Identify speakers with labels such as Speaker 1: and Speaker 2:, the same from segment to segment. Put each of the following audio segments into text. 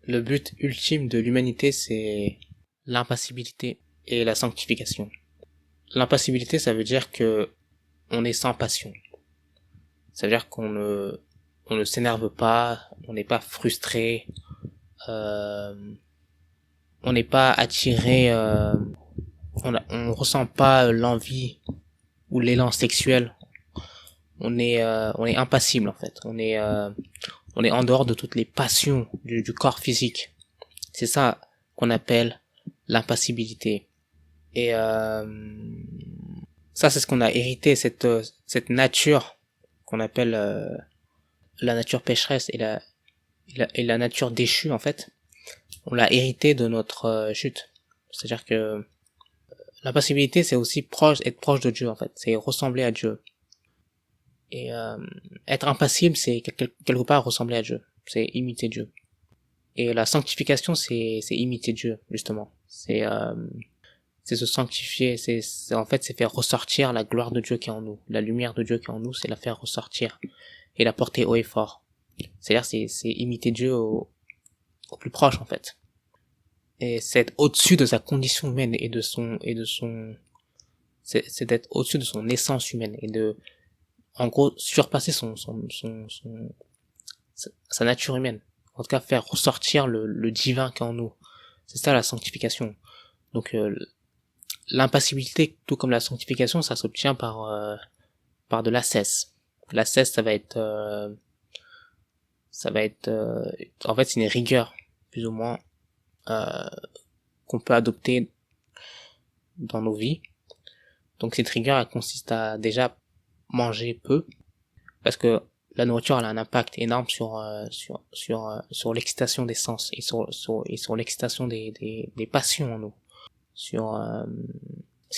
Speaker 1: Le but ultime de l'humanité, c'est l'impassibilité et la sanctification. L'impassibilité, ça veut dire que on est sans passion. Ça veut dire on ne s'énerve pas, on n'est pas frustré, euh, on n'est pas attiré, on ressent pas l'envie ou l'élan sexuel. On est impassible en fait. On est en dehors de toutes les passions du corps physique. C'est ça qu'on appelle l'impassibilité. Et ça, c'est ce qu'on a hérité, cette nature qu'on appelle la nature pécheresse et la nature déchue, en fait. On l'a hérité de notre chute. C'est-à-dire que l'impassibilité, c'est aussi être proche de Dieu, en fait. C'est ressembler à Dieu. Et être impassible, c'est quelque part ressembler à Dieu. C'est imiter Dieu. Et la sanctification, c'est imiter Dieu, justement. C'est se sanctifier, en fait, c'est faire ressortir la gloire de Dieu qui est en nous. La lumière de Dieu qui est en nous, c'est la faire ressortir. Et la porter haut et fort. C'est-à-dire, c'est imiter Dieu au plus proche, en fait. Et c'est être au-dessus de sa condition humaine c'est d'être au-dessus de son essence humaine et en gros, surpasser sa nature humaine. En tout cas, faire ressortir le divin qui est en nous. C'est ça la sanctification. Donc, l'impassibilité, tout comme la sanctification, ça s'obtient par de l'ascèse. L'ascèse, en fait, c'est une rigueur, plus ou moins, euh, qu'on peut adopter dans nos vies. Donc cette rigueur, elle consiste à déjà manger peu, parce que la nourriture elle a un impact énorme sur l'excitation des sens et sur l'excitation des passions en nous. Si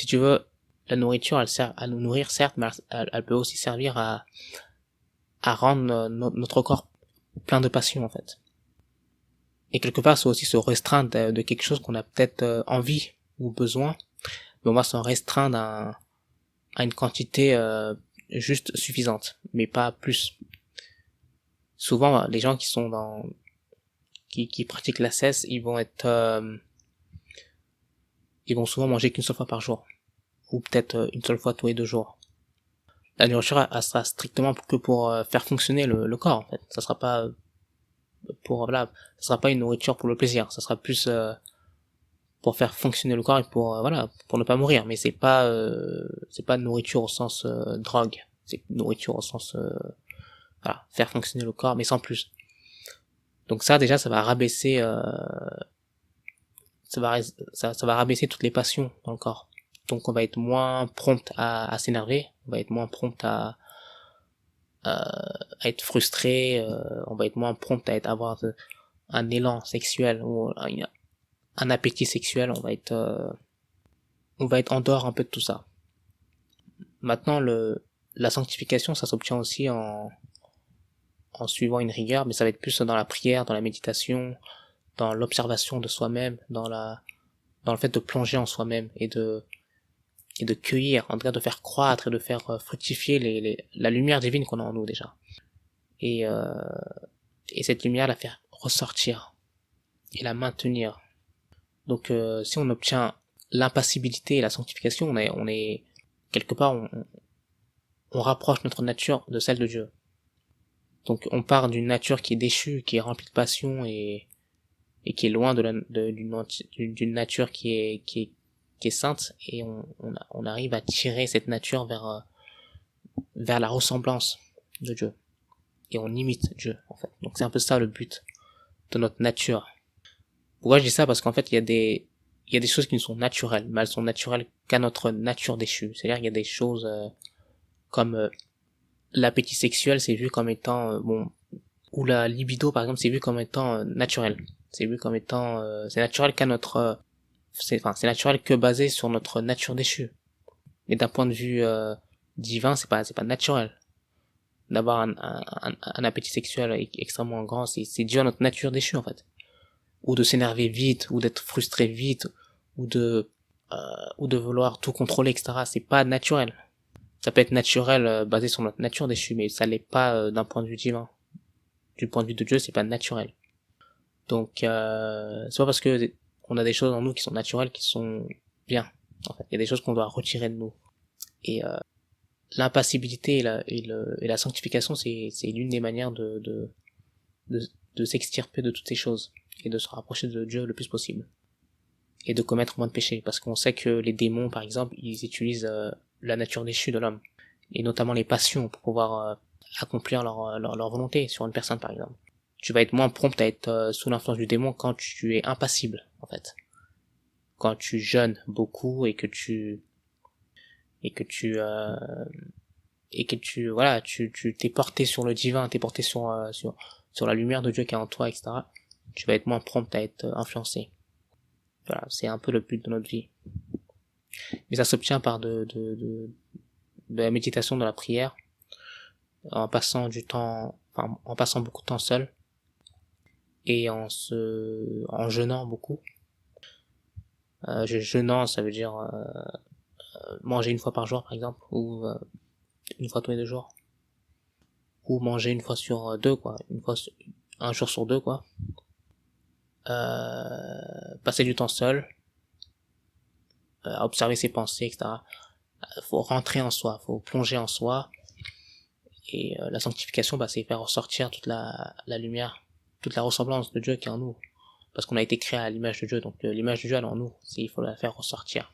Speaker 1: tu veux, la nourriture elle sert à nous nourrir certes, mais elle peut aussi servir à rendre notre corps plein de passion en fait. Et quelque part c'est aussi se restreindre de quelque chose qu'on a peut-être envie ou besoin, mais on va s'en restreindre à une quantité juste suffisante, mais pas plus. Souvent les gens qui pratiquent l'ascèse, ils vont souvent manger qu'une seule fois par jour, ou peut-être une seule fois tous les 2 jours. La nourriture elle sera strictement que pour faire fonctionner le corps en fait. Ça sera pas ça sera pas une nourriture pour le plaisir, ça sera plus pour faire fonctionner le corps et pour ne pas mourir. Mais c'est pas nourriture au sens drogue, c'est nourriture au sens faire fonctionner le corps, mais sans plus. Donc ça déjà ça va rabaisser ça va rabaisser toutes les passions dans le corps. Donc on va être moins prompt à s'énerver, on va être moins prompt à être frustré, on va être moins prompt à avoir un élan sexuel ou un appétit sexuel, on va être en dehors un peu de tout ça. Maintenant la sanctification ça s'obtient aussi en suivant une rigueur, mais ça va être plus dans la prière, dans la méditation, dans l'observation de soi-même, dans le fait de plonger en soi-même et de cueillir, en tout cas de faire croître et de faire fructifier la lumière divine qu'on a en nous déjà. Et, euh, et cette lumière la faire ressortir et la maintenir. Donc si on obtient l'impassibilité et la sanctification, on est quelque part on rapproche notre nature de celle de Dieu. Donc on part d'une nature qui est déchue, qui est remplie de passion et qui est loin d'une nature qui est sainte, et on arrive à tirer cette nature vers la ressemblance de Dieu. Et on imite Dieu, en fait. Donc c'est un peu ça le but de notre nature. Pourquoi je dis ça? Parce qu'en fait, il y a des choses qui nous sont naturelles, mais elles sont naturelles qu'à notre nature déchue. C'est-à-dire qu'il y a des choses comme l'appétit sexuel, c'est vu comme étant ou la libido par exemple, c'est vu comme étant naturel. C'est vu comme étant c'est naturel qu'à notre c'est naturel que basé sur notre nature déchue. Mais d'un point de vue divin, c'est pas naturel d'avoir un appétit sexuel extrêmement grand. C'est dû à notre nature déchue en fait. Ou de s'énerver vite, ou d'être frustré vite, ou de vouloir tout contrôler, etc. C'est pas naturel. Ça peut être naturel basé sur notre nature déchue, mais ça l'est pas d'un point de vue divin. Du point de vue de Dieu, c'est pas naturel. Donc, c'est pas parce que on a des choses en nous qui sont naturelles qui sont bien. En fait, il y a des choses qu'on doit retirer de nous. Et l'impassibilité et la sanctification, c'est l'une des manières de, de s'extirper de toutes ces choses et de se rapprocher de Dieu le plus possible et de commettre moins de péchés, parce qu'on sait que les démons, par exemple, ils utilisent la nature déchue de l'homme et notamment les passions pour pouvoir accomplir leur volonté sur une personne, par exemple. Tu vas être moins prompt à être sous l'influence du démon quand tu es impassible, en fait. Quand tu jeûnes beaucoup et que tu voilà, tu t'es porté sur le divin, t'es porté sur la lumière de Dieu qui est en toi, etc. Tu vas être moins prompt à être influencé. Voilà, c'est un peu le but de notre vie. Mais ça s'obtient par de la méditation, de la prière, en passant du temps, enfin, en passant beaucoup de temps seul, et en jeûnant beaucoup. Jeûnant, ça veut dire manger une fois par jour, par exemple, ou une fois tous les 2 jours, ou manger une fois sur deux, quoi, un jour sur deux, quoi. Passer du temps seul, observer ses pensées, etc. Faut rentrer en soi, faut plonger en soi. Et la sanctification, bah, c'est faire ressortir toute la lumière, toute la ressemblance de Dieu qui est en nous. Parce qu'on a été créé à l'image de Dieu, donc l'image de Dieu elle est en nous, il faut la faire ressortir.